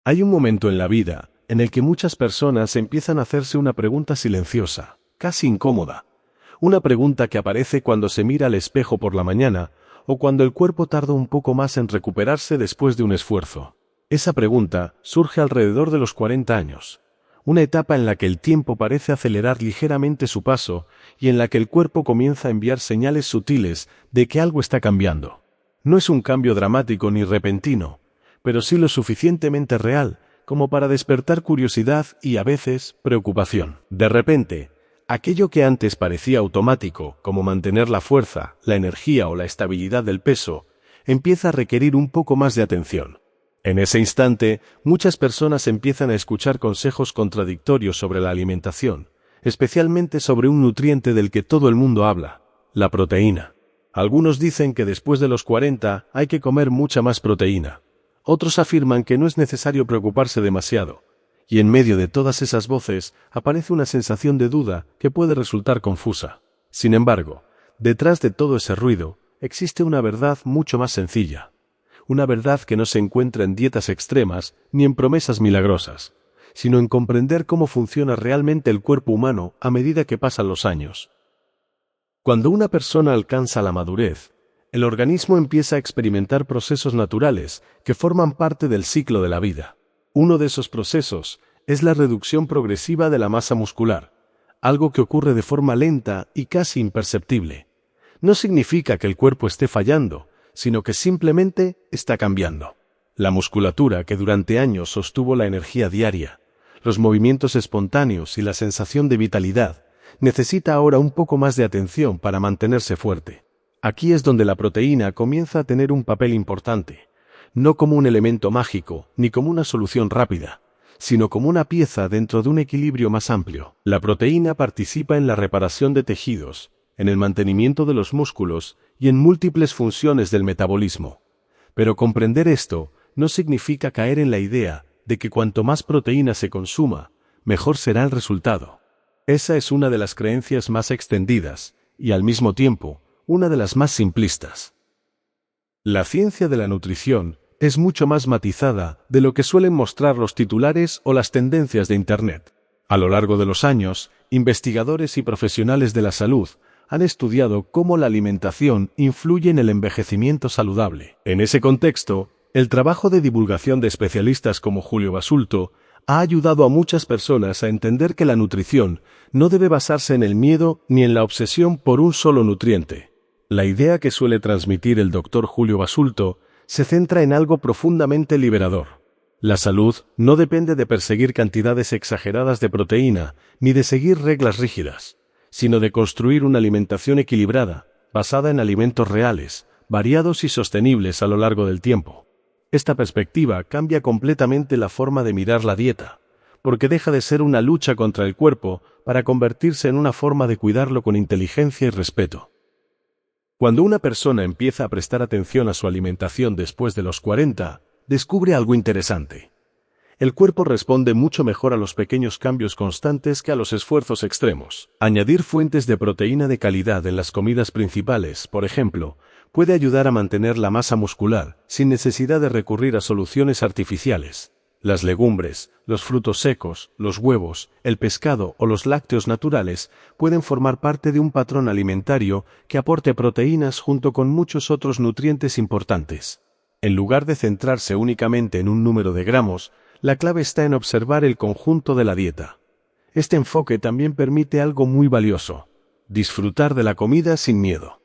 Hay un momento en la vida en el que muchas personas empiezan a hacerse una pregunta silenciosa, casi incómoda. Una pregunta que aparece cuando se mira al espejo por la mañana o cuando el cuerpo tarda un poco más en recuperarse después de un esfuerzo. Esa pregunta surge alrededor de los 40 años, una etapa en la que el tiempo parece acelerar ligeramente su paso y en la que el cuerpo comienza a enviar señales sutiles de que algo está cambiando. No es un cambio dramático ni repentino, pero sí lo suficientemente real como para despertar curiosidad y, a veces, preocupación. De repente, aquello que antes parecía automático, como mantener la fuerza, la energía o la estabilidad del peso, empieza a requerir un poco más de atención. En ese instante, muchas personas empiezan a escuchar consejos contradictorios sobre la alimentación, especialmente sobre un nutriente del que todo el mundo habla, la proteína. Algunos dicen que después de los 40 hay que comer mucha más proteína. Otros afirman que no es necesario preocuparse demasiado, y en medio de todas esas voces aparece una sensación de duda que puede resultar confusa. Sin embargo, detrás de todo ese ruido existe una verdad mucho más sencilla. Una verdad que no se encuentra en dietas extremas ni en promesas milagrosas, sino en comprender cómo funciona realmente el cuerpo humano a medida que pasan los años. Cuando una persona alcanza la madurez, el organismo empieza a experimentar procesos naturales que forman parte del ciclo de la vida. Uno de esos procesos es la reducción progresiva de la masa muscular, algo que ocurre de forma lenta y casi imperceptible. No significa que el cuerpo esté fallando, sino que simplemente está cambiando. La musculatura que durante años sostuvo la energía diaria, los movimientos espontáneos y la sensación de vitalidad, necesita ahora un poco más de atención para mantenerse fuerte. Aquí es donde la proteína comienza a tener un papel importante, no como un elemento mágico ni como una solución rápida, sino como una pieza dentro de un equilibrio más amplio. La proteína participa en la reparación de tejidos, en el mantenimiento de los músculos y en múltiples funciones del metabolismo. Pero comprender esto no significa caer en la idea de que cuanto más proteína se consuma, mejor será el resultado. Esa es una de las creencias más extendidas y, al mismo tiempo, una de las más simplistas. La ciencia de la nutrición es mucho más matizada de lo que suelen mostrar los titulares o las tendencias de Internet. A lo largo de los años, investigadores y profesionales de la salud han estudiado cómo la alimentación influye en el envejecimiento saludable. En ese contexto, el trabajo de divulgación de especialistas como Julio Basulto ha ayudado a muchas personas a entender que la nutrición no debe basarse en el miedo ni en la obsesión por un solo nutriente. La idea que suele transmitir el Dr. Julio Basulto se centra en algo profundamente liberador. La salud no depende de perseguir cantidades exageradas de proteína ni de seguir reglas rígidas, sino de construir una alimentación equilibrada, basada en alimentos reales, variados y sostenibles a lo largo del tiempo. Esta perspectiva cambia completamente la forma de mirar la dieta, porque deja de ser una lucha contra el cuerpo para convertirse en una forma de cuidarlo con inteligencia y respeto. Cuando una persona empieza a prestar atención a su alimentación después de los 40, descubre algo interesante. El cuerpo responde mucho mejor a los pequeños cambios constantes que a los esfuerzos extremos. Añadir fuentes de proteína de calidad en las comidas principales, por ejemplo, puede ayudar a mantener la masa muscular sin necesidad de recurrir a soluciones artificiales. Las legumbres, los frutos secos, los huevos, el pescado o los lácteos naturales pueden formar parte de un patrón alimentario que aporte proteínas junto con muchos otros nutrientes importantes. En lugar de centrarse únicamente en un número de gramos, la clave está en observar el conjunto de la dieta. Este enfoque también permite algo muy valioso: disfrutar de la comida sin miedo.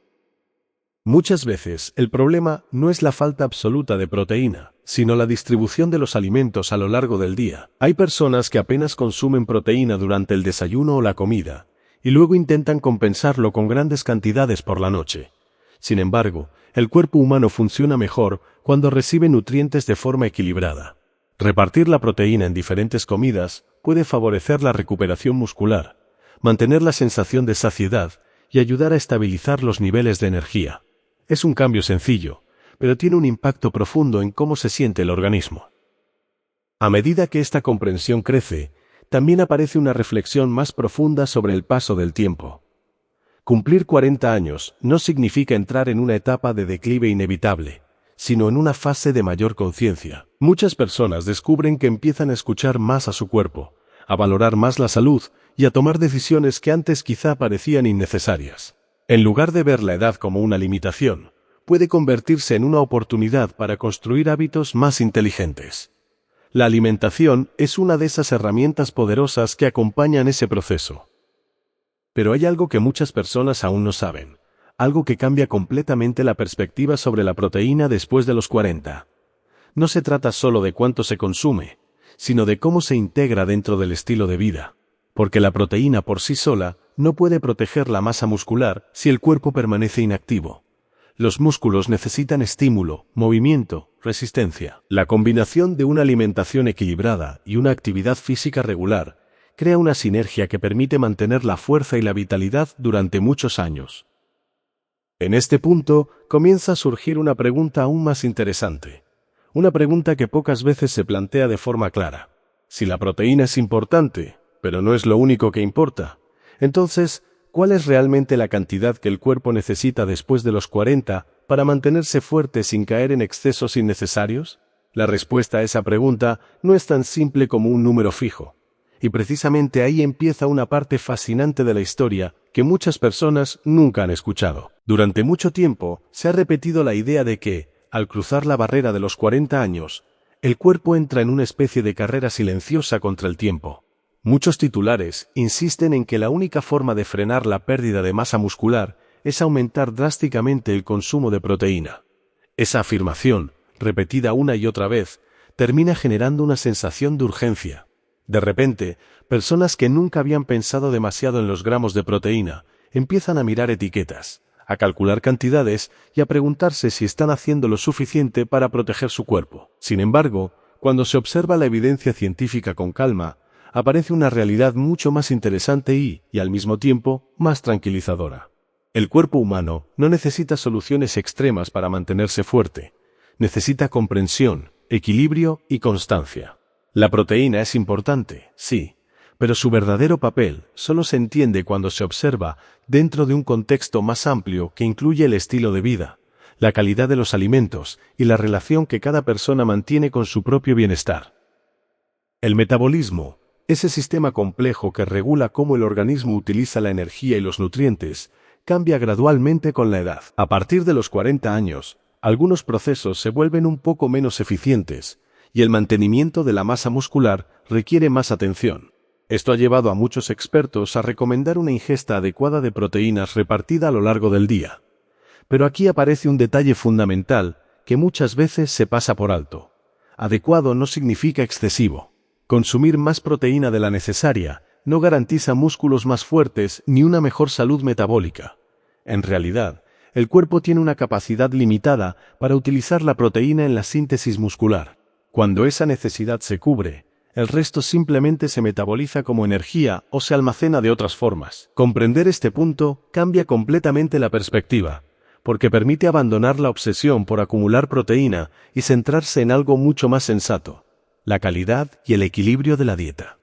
Muchas veces, el problema no es la falta absoluta de proteína, sino la distribución de los alimentos a lo largo del día. Hay personas que apenas consumen proteína durante el desayuno o la comida, y luego intentan compensarlo con grandes cantidades por la noche. Sin embargo, el cuerpo humano funciona mejor cuando recibe nutrientes de forma equilibrada. Repartir la proteína en diferentes comidas puede favorecer la recuperación muscular, mantener la sensación de saciedad y ayudar a estabilizar los niveles de energía. Es un cambio sencillo, pero tiene un impacto profundo en cómo se siente el organismo. A medida que esta comprensión crece, también aparece una reflexión más profunda sobre el paso del tiempo. Cumplir 40 años no significa entrar en una etapa de declive inevitable, sino en una fase de mayor conciencia. Muchas personas descubren que empiezan a escuchar más a su cuerpo, a valorar más la salud y a tomar decisiones que antes quizá parecían innecesarias. En lugar de ver la edad como una limitación, puede convertirse en una oportunidad para construir hábitos más inteligentes. La alimentación es una de esas herramientas poderosas que acompañan ese proceso. Pero hay algo que muchas personas aún no saben, algo que cambia completamente la perspectiva sobre la proteína después de los 40. No se trata solo de cuánto se consume, sino de cómo se integra dentro del estilo de vida, porque la proteína por sí sola no puede proteger la masa muscular si el cuerpo permanece inactivo. Los músculos necesitan estímulo, movimiento, resistencia. La combinación de una alimentación equilibrada y una actividad física regular crea una sinergia que permite mantener la fuerza y la vitalidad durante muchos años. En este punto comienza a surgir una pregunta aún más interesante. Una pregunta que pocas veces se plantea de forma clara. Si la proteína es importante, pero no es lo único que importa, entonces, ¿cuál es realmente la cantidad que el cuerpo necesita después de los 40 para mantenerse fuerte sin caer en excesos innecesarios? La respuesta a esa pregunta no es tan simple como un número fijo. Y precisamente ahí empieza una parte fascinante de la historia que muchas personas nunca han escuchado. Durante mucho tiempo se ha repetido la idea de que, al cruzar la barrera de los 40 años, el cuerpo entra en una especie de carrera silenciosa contra el tiempo. Muchos titulares insisten en que la única forma de frenar la pérdida de masa muscular es aumentar drásticamente el consumo de proteína. Esa afirmación, repetida una y otra vez, termina generando una sensación de urgencia. De repente, personas que nunca habían pensado demasiado en los gramos de proteína empiezan a mirar etiquetas, a calcular cantidades y a preguntarse si están haciendo lo suficiente para proteger su cuerpo. Sin embargo, cuando se observa la evidencia científica con calma, aparece una realidad mucho más interesante y, al mismo tiempo, más tranquilizadora. El cuerpo humano no necesita soluciones extremas para mantenerse fuerte. Necesita comprensión, equilibrio y constancia. La proteína es importante, sí, pero su verdadero papel solo se entiende cuando se observa dentro de un contexto más amplio que incluye el estilo de vida, la calidad de los alimentos y la relación que cada persona mantiene con su propio bienestar. El metabolismo, ese sistema complejo que regula cómo el organismo utiliza la energía y los nutrientes, cambia gradualmente con la edad. A partir de los 40 años, algunos procesos se vuelven un poco menos eficientes, y el mantenimiento de la masa muscular requiere más atención. Esto ha llevado a muchos expertos a recomendar una ingesta adecuada de proteínas repartida a lo largo del día. Pero aquí aparece un detalle fundamental que muchas veces se pasa por alto. Adecuado no significa excesivo. Consumir más proteína de la necesaria no garantiza músculos más fuertes ni una mejor salud metabólica. En realidad, el cuerpo tiene una capacidad limitada para utilizar la proteína en la síntesis muscular. Cuando esa necesidad se cubre, el resto simplemente se metaboliza como energía o se almacena de otras formas. Comprender este punto cambia completamente la perspectiva, porque permite abandonar la obsesión por acumular proteína y centrarse en algo mucho más sensato: la calidad y el equilibrio de la dieta.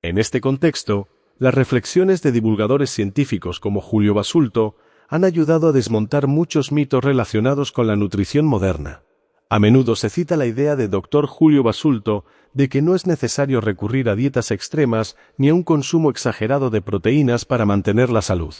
En este contexto, las reflexiones de divulgadores científicos como Julio Basulto han ayudado a desmontar muchos mitos relacionados con la nutrición moderna. A menudo se cita la idea de Dr. Julio Basulto de que no es necesario recurrir a dietas extremas ni a un consumo exagerado de proteínas para mantener la salud.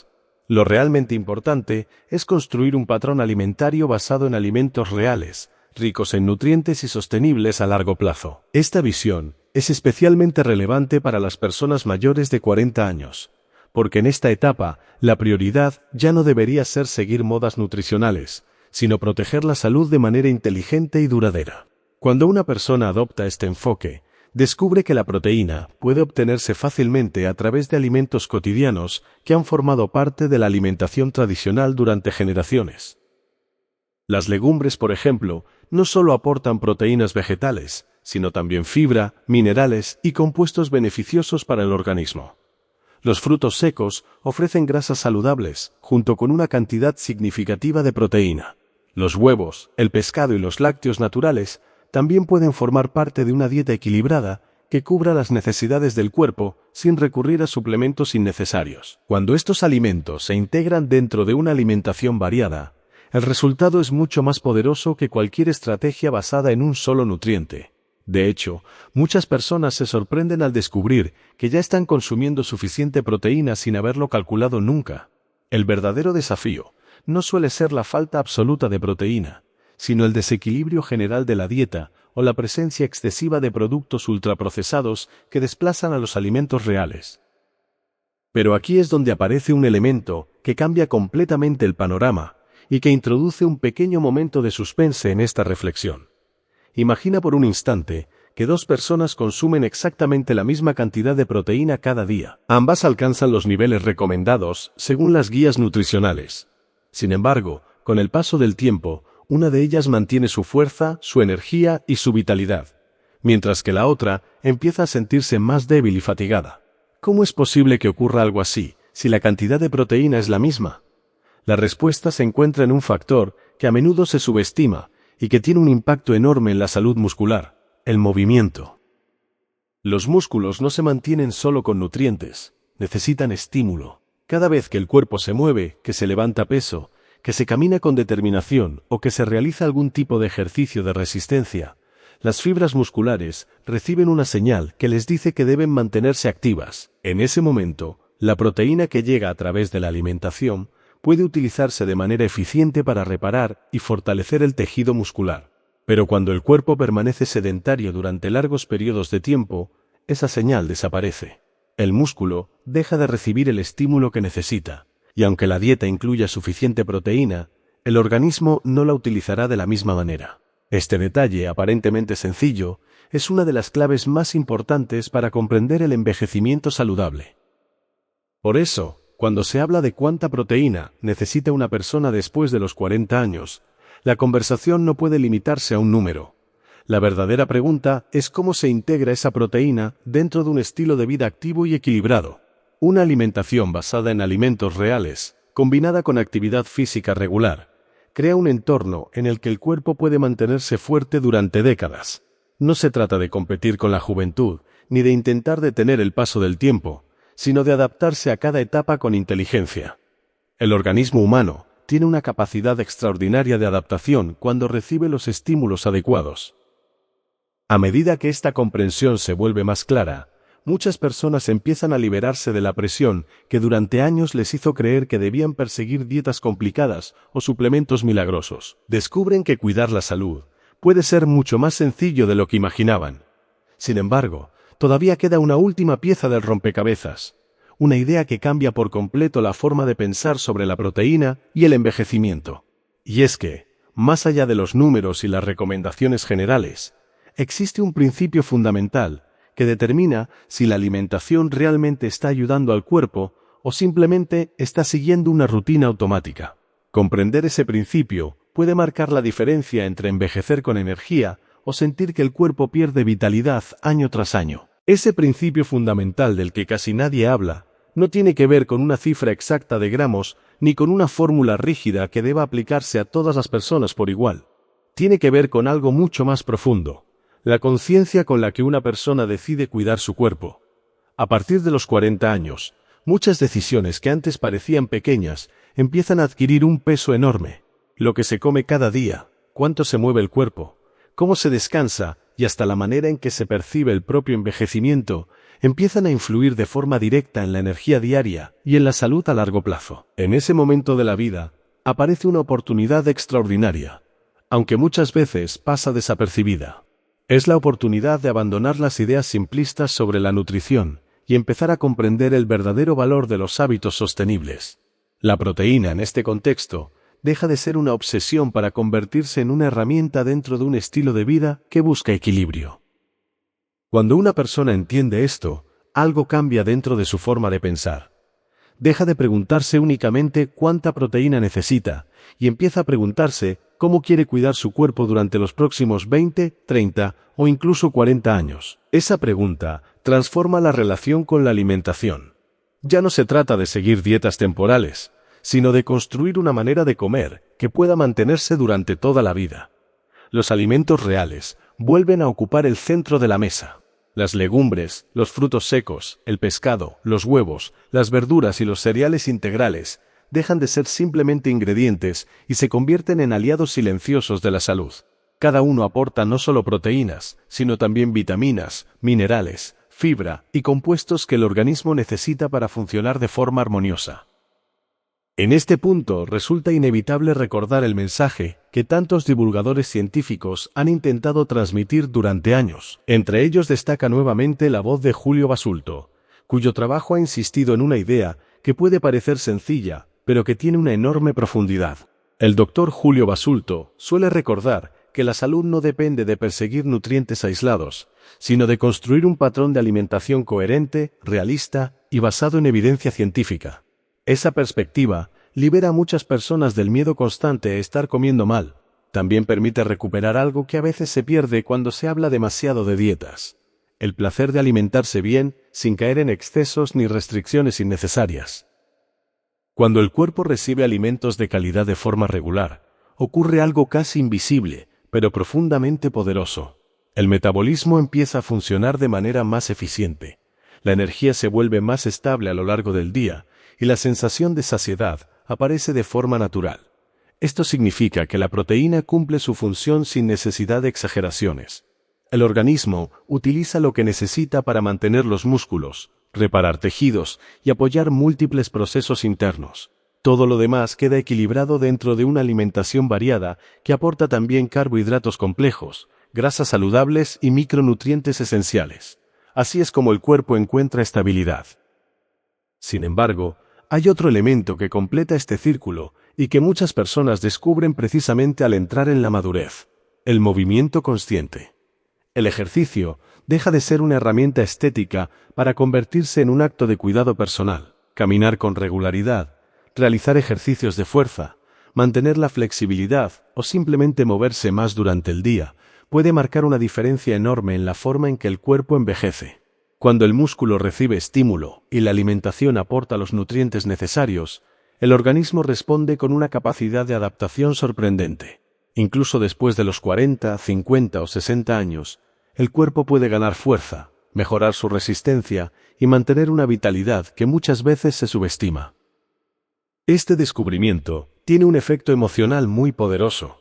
Lo realmente importante es construir un patrón alimentario basado en alimentos reales, ricos en nutrientes y sostenibles a largo plazo. Esta visión es especialmente relevante para las personas mayores de 40 años, porque en esta etapa la prioridad ya no debería ser seguir modas nutricionales, sino proteger la salud de manera inteligente y duradera. Cuando una persona adopta este enfoque, descubre que la proteína puede obtenerse fácilmente a través de alimentos cotidianos que han formado parte de la alimentación tradicional durante generaciones. Las legumbres, por ejemplo, no solo aportan proteínas vegetales, sino también fibra, minerales y compuestos beneficiosos para el organismo. Los frutos secos ofrecen grasas saludables, junto con una cantidad significativa de proteína. Los huevos, el pescado y los lácteos naturales también pueden formar parte de una dieta equilibrada que cubra las necesidades del cuerpo sin recurrir a suplementos innecesarios. Cuando estos alimentos se integran dentro de una alimentación variada, El resultado es mucho más poderoso que cualquier estrategia basada en un solo nutriente. De hecho, muchas personas se sorprenden al descubrir que ya están consumiendo suficiente proteína sin haberlo calculado nunca. El verdadero desafío no suele ser la falta absoluta de proteína, sino el desequilibrio general de la dieta o la presencia excesiva de productos ultraprocesados que desplazan a los alimentos reales. Pero aquí es donde aparece un elemento que cambia completamente el panorama y que introduce un pequeño momento de suspense en esta reflexión. Imagina por un instante que dos personas consumen exactamente la misma cantidad de proteína cada día. Ambas alcanzan los niveles recomendados según las guías nutricionales. Sin embargo, con el paso del tiempo, una de ellas mantiene su fuerza, su energía y su vitalidad, mientras que la otra empieza a sentirse más débil y fatigada. ¿Cómo es posible que ocurra algo así, si la cantidad de proteína es la misma? La respuesta se encuentra en un factor que a menudo se subestima y que tiene un impacto enorme en la salud muscular: el movimiento. Los músculos no se mantienen solo con nutrientes, necesitan estímulo. Cada vez que el cuerpo se mueve, que se levanta peso, que se camina con determinación o que se realiza algún tipo de ejercicio de resistencia, las fibras musculares reciben una señal que les dice que deben mantenerse activas. En ese momento, la proteína que llega a través de la alimentación puede utilizarse de manera eficiente para reparar y fortalecer el tejido muscular. Pero cuando el cuerpo permanece sedentario durante largos periodos de tiempo, esa señal desaparece. El músculo deja de recibir el estímulo que necesita, y aunque la dieta incluya suficiente proteína, el organismo no la utilizará de la misma manera. Este detalle, aparentemente sencillo, es una de las claves más importantes para comprender el envejecimiento saludable. Por eso, cuando se habla de cuánta proteína necesita una persona después de los 40 años, la conversación no puede limitarse a un número. La verdadera pregunta es cómo se integra esa proteína dentro de un estilo de vida activo y equilibrado. Una alimentación basada en alimentos reales, combinada con actividad física regular, crea un entorno en el que el cuerpo puede mantenerse fuerte durante décadas. No se trata de competir con la juventud, ni de intentar detener el paso del tiempo, sino de adaptarse a cada etapa con inteligencia. El organismo humano tiene una capacidad extraordinaria de adaptación cuando recibe los estímulos adecuados. A medida que esta comprensión se vuelve más clara, muchas personas empiezan a liberarse de la presión que durante años les hizo creer que debían perseguir dietas complicadas o suplementos milagrosos. Descubren que cuidar la salud puede ser mucho más sencillo de lo que imaginaban. Sin embargo, todavía queda una última pieza del rompecabezas, una idea que cambia por completo la forma de pensar sobre la proteína y el envejecimiento. Y es que, más allá de los números y las recomendaciones generales, existe un principio fundamental que determina si la alimentación realmente está ayudando al cuerpo o simplemente está siguiendo una rutina automática. Comprender ese principio puede marcar la diferencia entre envejecer con energía o sentir que el cuerpo pierde vitalidad año tras año. Ese principio fundamental del que casi nadie habla no tiene que ver con una cifra exacta de gramos ni con una fórmula rígida que deba aplicarse a todas las personas por igual. Tiene que ver con algo mucho más profundo: la conciencia con la que una persona decide cuidar su cuerpo. A partir de los 40 años, muchas decisiones que antes parecían pequeñas empiezan a adquirir un peso enorme. Lo que se come cada día, cuánto se mueve el cuerpo, cómo se descansa y hasta la manera en que se percibe el propio envejecimiento empiezan a influir de forma directa en la energía diaria y en la salud a largo plazo. En ese momento de la vida aparece una oportunidad extraordinaria, aunque muchas veces pasa desapercibida. Es la oportunidad de abandonar las ideas simplistas sobre la nutrición y empezar a comprender el verdadero valor de los hábitos sostenibles. La proteína, en este contexto, deja de ser una obsesión para convertirse en una herramienta dentro de un estilo de vida que busca equilibrio. Cuando una persona entiende esto, algo cambia dentro de su forma de pensar. Deja de preguntarse únicamente cuánta proteína necesita y empieza a preguntarse cómo quiere cuidar su cuerpo durante los próximos 20, 30 o incluso 40 años. Esa pregunta transforma la relación con la alimentación. Ya no se trata de seguir dietas temporales, sino de construir una manera de comer que pueda mantenerse durante toda la vida. Los alimentos reales vuelven a ocupar el centro de la mesa. Las legumbres, los frutos secos, el pescado, los huevos, las verduras y los cereales integrales dejan de ser simplemente ingredientes y se convierten en aliados silenciosos de la salud. Cada uno aporta no solo proteínas, sino también vitaminas, minerales, fibra y compuestos que el organismo necesita para funcionar de forma armoniosa. En este punto resulta inevitable recordar el mensaje que tantos divulgadores científicos han intentado transmitir durante años. Entre ellos destaca nuevamente la voz de Julio Basulto, cuyo trabajo ha insistido en una idea que puede parecer sencilla, pero que tiene una enorme profundidad. El doctor Julio Basulto suele recordar que la salud no depende de perseguir nutrientes aislados, sino de construir un patrón de alimentación coherente, realista y basado en evidencia científica. Esa perspectiva libera a muchas personas del miedo constante a estar comiendo mal. También permite recuperar algo que a veces se pierde cuando se habla demasiado de dietas: el placer de alimentarse bien sin caer en excesos ni restricciones innecesarias. Cuando el cuerpo recibe alimentos de calidad de forma regular, ocurre algo casi invisible, pero profundamente poderoso. El metabolismo empieza a funcionar de manera más eficiente. La energía se vuelve más estable a lo largo del día y la sensación de saciedad aparece de forma natural. Esto significa que la proteína cumple su función sin necesidad de exageraciones. El organismo utiliza lo que necesita para mantener los músculos, reparar tejidos y apoyar múltiples procesos internos. Todo lo demás queda equilibrado dentro de una alimentación variada que aporta también carbohidratos complejos, grasas saludables y micronutrientes esenciales. Así es como el cuerpo encuentra estabilidad. Sin embargo, hay otro elemento que completa este círculo y que muchas personas descubren precisamente al entrar en la madurez: el movimiento consciente. El ejercicio deja de ser una herramienta estética para convertirse en un acto de cuidado personal. Caminar con regularidad, realizar ejercicios de fuerza, mantener la flexibilidad o simplemente moverse más durante el día puede marcar una diferencia enorme en la forma en que el cuerpo envejece. Cuando el músculo recibe estímulo y la alimentación aporta los nutrientes necesarios, el organismo responde con una capacidad de adaptación sorprendente. Incluso después de los 40, 50 o 60 años, el cuerpo puede ganar fuerza, mejorar su resistencia y mantener una vitalidad que muchas veces se subestima. Este descubrimiento tiene un efecto emocional muy poderoso.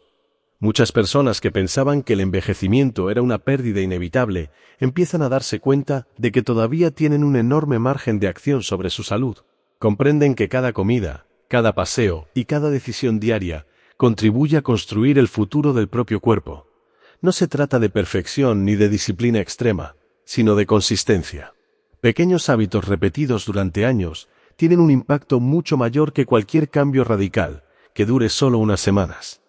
Muchas personas que pensaban que el envejecimiento era una pérdida inevitable empiezan a darse cuenta de que todavía tienen un enorme margen de acción sobre su salud. Comprenden que cada comida, cada paseo y cada decisión diaria contribuye a construir el futuro del propio cuerpo. No se trata de perfección ni de disciplina extrema, sino de consistencia. Pequeños hábitos repetidos durante años tienen un impacto mucho mayor que cualquier cambio radical, que dure solo unas semanas.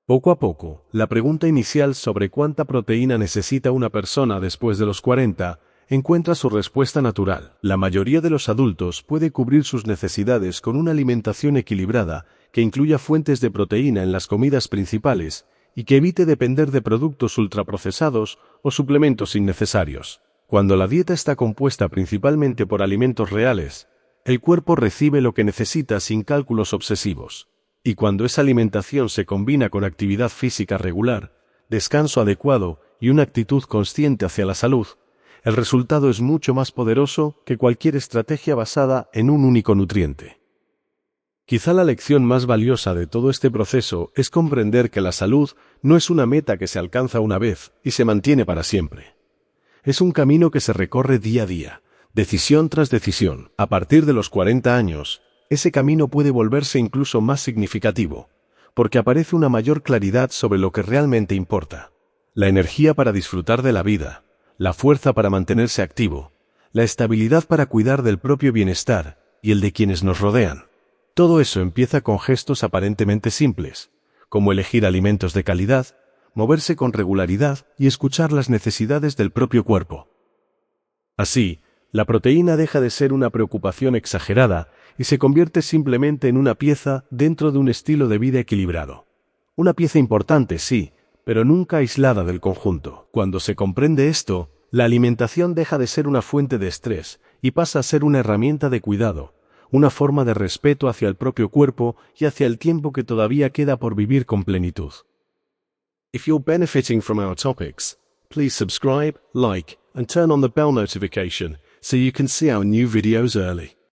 Poco a poco, la pregunta inicial sobre cuánta proteína necesita una persona después de los 40 encuentra su respuesta natural. La mayoría de los adultos puede cubrir sus necesidades con una alimentación equilibrada que incluya fuentes de proteína en las comidas principales y que evite depender de productos ultraprocesados o suplementos innecesarios. Cuando la dieta está compuesta principalmente por alimentos reales, el cuerpo recibe lo que necesita sin cálculos obsesivos. Y cuando esa alimentación se combina con actividad física regular, descanso adecuado y una actitud consciente hacia la salud, el resultado es mucho más poderoso que cualquier estrategia basada en un único nutriente. Quizá la lección más valiosa de todo este proceso es comprender que la salud no es una meta que se alcanza una vez y se mantiene para siempre. Es un camino que se recorre día a día, decisión tras decisión. A partir de los 40 años, ese camino puede volverse incluso más significativo, porque aparece una mayor claridad sobre lo que realmente importa: la energía para disfrutar de la vida, la fuerza para mantenerse activo, la estabilidad para cuidar del propio bienestar y el de quienes nos rodean. Todo eso empieza con gestos aparentemente simples, como elegir alimentos de calidad, moverse con regularidad y escuchar las necesidades del propio cuerpo. Así, la proteína deja de ser una preocupación exagerada y se convierte simplemente en una pieza dentro de un estilo de vida equilibrado. Una pieza importante, sí, pero nunca aislada del conjunto. Cuando se comprende esto, la alimentación deja de ser una fuente de estrés y pasa a ser una herramienta de cuidado, una forma de respeto hacia el propio cuerpo y hacia el tiempo que todavía queda por vivir con plenitud. If you're benefiting from our topics, please subscribe, like, and turn on the bell notification so you can see our new videos early.